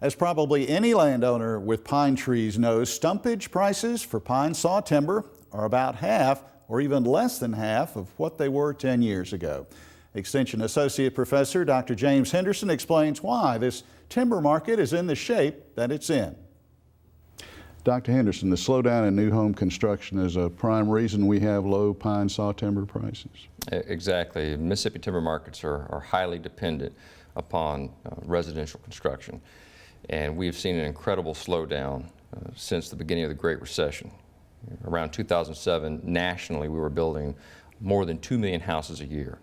As probably any landowner with pine trees knows, stumpage prices for pine saw timber are about half or even less than half of what they were 10 years ago. Extension Associate Professor Dr. James Henderson explains why this timber market is in the shape that it's in. Dr. Henderson, the slowdown in new home construction is a prime reason we have low pine saw timber prices. Exactly. Mississippi timber markets are highly dependent upon residential construction. And we've seen an incredible slowdown since the beginning of the Great Recession. Around 2007, nationally, we were building more than 2 million houses a year.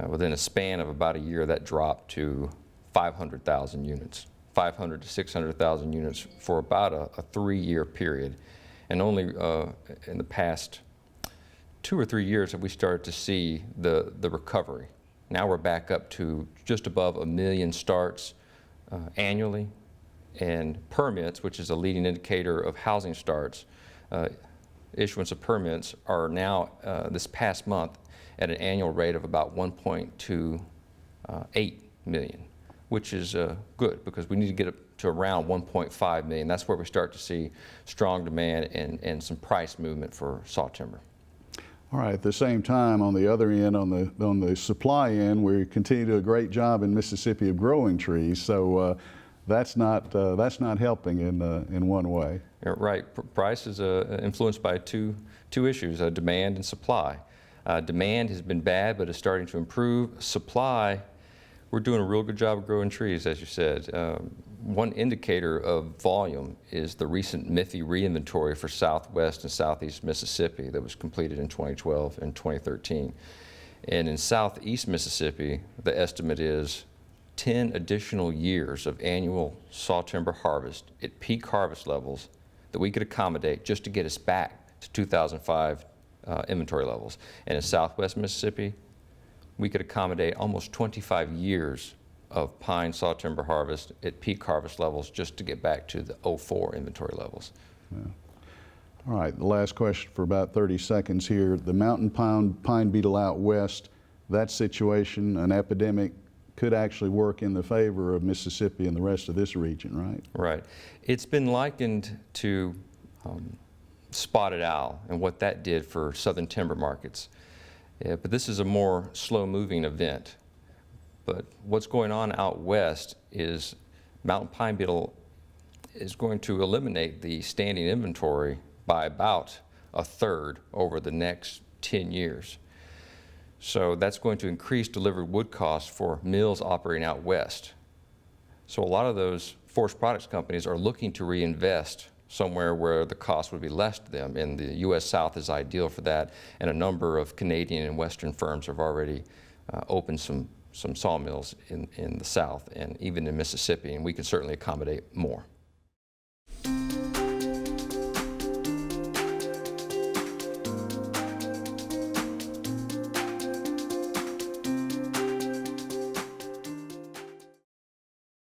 Within a span of about a year, that dropped to 500,000 units. 500 to 600,000 units for about a 3-year period. And only in the past 2 or 3 years have we started to see the recovery. Now we're back up to just above 1 million starts annually, and permits, which is a leading indicator of housing starts, issuance of permits are now this past month at an annual rate of about 1.28 million. Which is good, because we need to get up to around 1.5 million. That's where we start to see strong demand and some price movement for saw timber. All right, at the same time, on the other end, on the supply end, we continue to do a great job in Mississippi of growing trees, so that's not helping in one way. Right, price is influenced by two issues, demand and supply. Demand has been bad, but is starting to improve. Supply, we're doing a real good job of growing trees, as you said. One indicator of volume is the recent MIFI re-inventory for Southwest and Southeast Mississippi that was completed in 2012 and 2013. And in Southeast Mississippi, the estimate is 10 additional years of annual saw timber harvest at peak harvest levels that we could accommodate just to get us back to 2005 inventory levels. And in Southwest Mississippi, we could accommodate almost 25 years of pine saw timber harvest at peak harvest levels just to get back to the 04 inventory levels. Yeah. All right, the last question for about 30 seconds here. The mountain pine beetle out west, that situation, an epidemic, could actually work in the favor of Mississippi and the rest of this region, right? Right. It's been likened to spotted owl and what that did for southern timber markets. Yeah, but this is a more slow-moving event. But what's going on out west is mountain pine beetle is going to eliminate the standing inventory by about 1/3 over the next 10 years. So that's going to increase delivered wood costs for mills operating out west. So a lot of those forest products companies are looking to reinvest somewhere where the cost would be less to them, and the U.S. South is ideal for that, and a number of Canadian and Western firms have already opened some sawmills in the South and even in Mississippi, and we can certainly accommodate more.